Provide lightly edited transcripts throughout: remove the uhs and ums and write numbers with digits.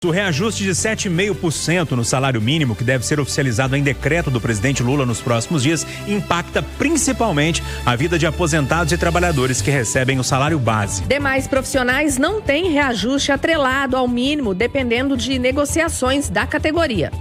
O reajuste de 7,5% no salário mínimo, que deve ser oficializado em decreto do presidente Lula nos próximos dias, impacta principalmente a vida de aposentados e trabalhadores que recebem o salário base. Demais profissionais não têm reajuste atrelado ao mínimo, dependendo de negociações da categoria.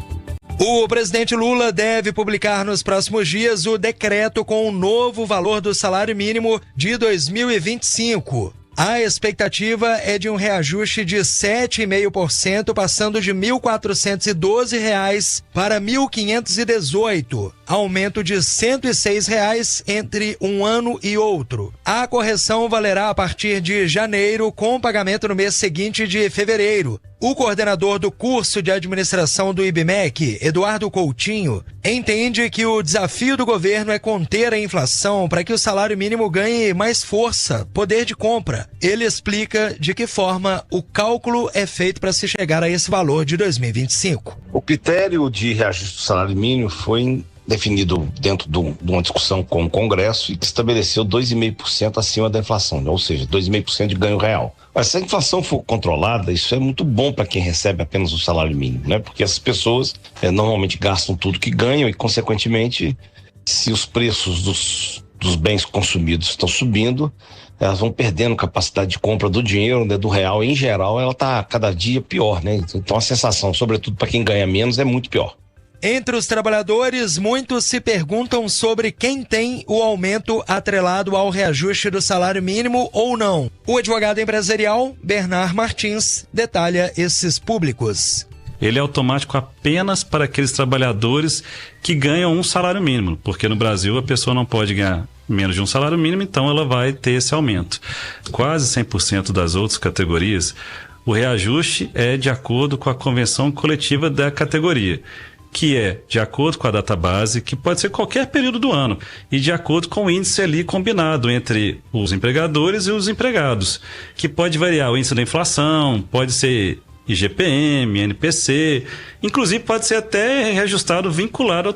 O presidente Lula deve publicar nos próximos dias o decreto com o novo valor do salário mínimo de 2025. A expectativa é de um reajuste de 7,5%, passando de R$ 1.412 para R$ 1.518, aumento de R$ 106 entre um ano e outro. A correção valerá a partir de janeiro, com pagamento no mês seguinte de fevereiro. O coordenador do curso de administração do IBMEC, Eduardo Coutinho, entende que o desafio do governo é conter a inflação para que o salário mínimo ganhe mais força, poder de compra. Ele explica de que forma o cálculo é feito para se chegar a esse valor de 2025. O critério de reajuste do salário mínimo foi definido dentro de uma discussão com o Congresso e que estabeleceu 2,5% acima da inflação, ou seja, 2,5% de ganho real. Mas se a inflação for controlada, isso é muito bom para quem recebe apenas o salário mínimo, né? Porque essas pessoas normalmente gastam tudo que ganham e, consequentemente, se os preços dos bens consumidos estão subindo, elas vão perdendo capacidade de compra do dinheiro, né, do real. Em geral, ela está cada dia pior, né? Então a sensação, sobretudo para quem ganha menos, é muito pior. Entre os trabalhadores, muitos se perguntam sobre quem tem o aumento atrelado ao reajuste do salário mínimo ou não. O advogado empresarial Bernard Martins detalha esses públicos. Ele é automático apenas para aqueles trabalhadores que ganham um salário mínimo, porque no Brasil a pessoa não pode ganhar menos de um salário mínimo, então ela vai ter esse aumento. Quase 100% das outras categorias, o reajuste é de acordo com a convenção coletiva da categoria, que é de acordo com a data base, que pode ser qualquer período do ano, e de acordo com o índice ali combinado entre os empregadores e os empregados, que pode variar o índice da inflação, pode ser IGPM, NPC, inclusive pode ser até reajustado vinculado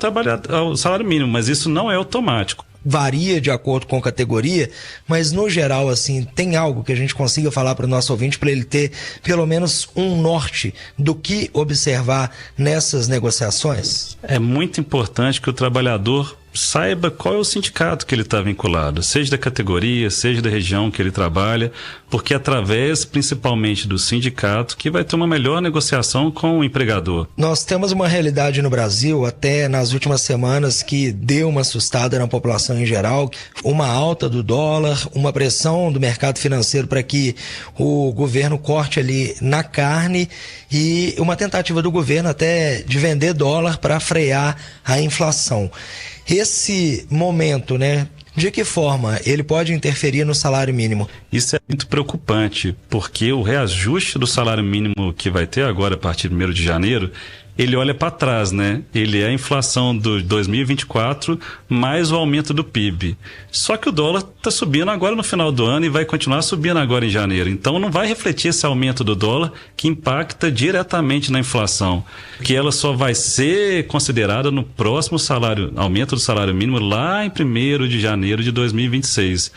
ao salário mínimo, mas isso não é automático. Varia de acordo com a categoria, mas no geral, assim, tem algo que a gente consiga falar para o nosso ouvinte para ele ter pelo menos um norte do que observar nessas negociações? É muito importante que o trabalhador saiba qual é o sindicato que ele está vinculado, seja da categoria, seja da região que ele trabalha, porque através principalmente do sindicato que vai ter uma melhor negociação com o empregador. Nós temos uma realidade no Brasil, até nas últimas semanas, que deu uma assustada na população em geral, uma alta do dólar, uma pressão do mercado financeiro para que o governo corte ali na carne e uma tentativa do governo até de vender dólar para frear a inflação. Esse momento, né? De que forma ele pode interferir no salário mínimo? Isso é muito preocupante, porque o reajuste do salário mínimo que vai ter agora a partir de 1º de janeiro, ele olha para trás, né? Ele é a inflação do 2024 mais o aumento do PIB. Só que o dólar está subindo agora no final do ano e vai continuar subindo agora em janeiro. Então não vai refletir esse aumento do dólar que impacta diretamente na inflação, que ela só vai ser considerada no próximo aumento do salário mínimo lá em 1º de janeiro de 2026.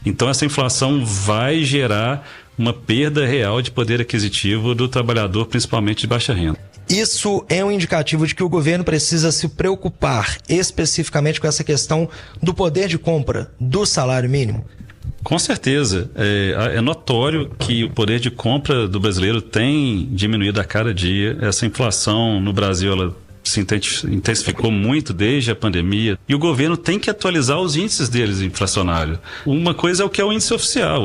Então essa inflação vai gerar uma perda real de poder aquisitivo do trabalhador, principalmente de baixa renda. Isso é um indicativo de que o governo precisa se preocupar especificamente com essa questão do poder de compra do salário mínimo? Com certeza. É notório que o poder de compra do brasileiro tem diminuído a cada dia. Essa inflação no Brasil, ela se intensificou muito desde a pandemia, e o governo tem que atualizar os índices deles inflacionários. Uma coisa é o que é o índice oficial,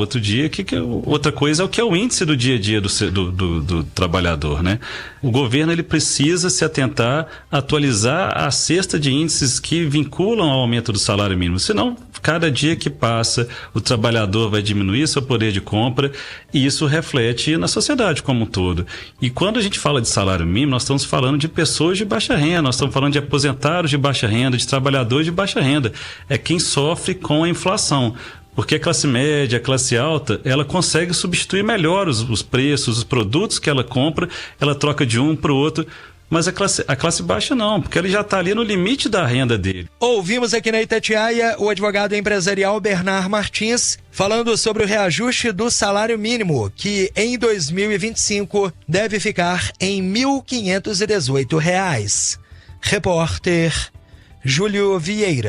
outra coisa é o que é o índice do dia a dia do trabalhador, né? O governo ele precisa se atentar a atualizar a cesta de índices que vinculam ao aumento do salário mínimo, senão cada dia que passa o trabalhador vai diminuir seu poder de compra e isso reflete na sociedade como um todo. E quando a gente fala de salário mínimo, nós estamos falando de pessoas de baixa renda, nós estamos falando de aposentados de baixa renda, de trabalhadores de baixa renda. É quem sofre com a inflação. Porque a classe média, a classe alta, ela consegue substituir melhor os preços, os produtos que ela compra, ela troca de um para o outro. Mas a classe baixa não, porque ele já está ali no limite da renda dele. Ouvimos aqui na Itatiaia o advogado empresarial Bernard Martins falando sobre o reajuste do salário mínimo, que em 2025 deve ficar em R$ 1.518. Repórter Júlio Vieira.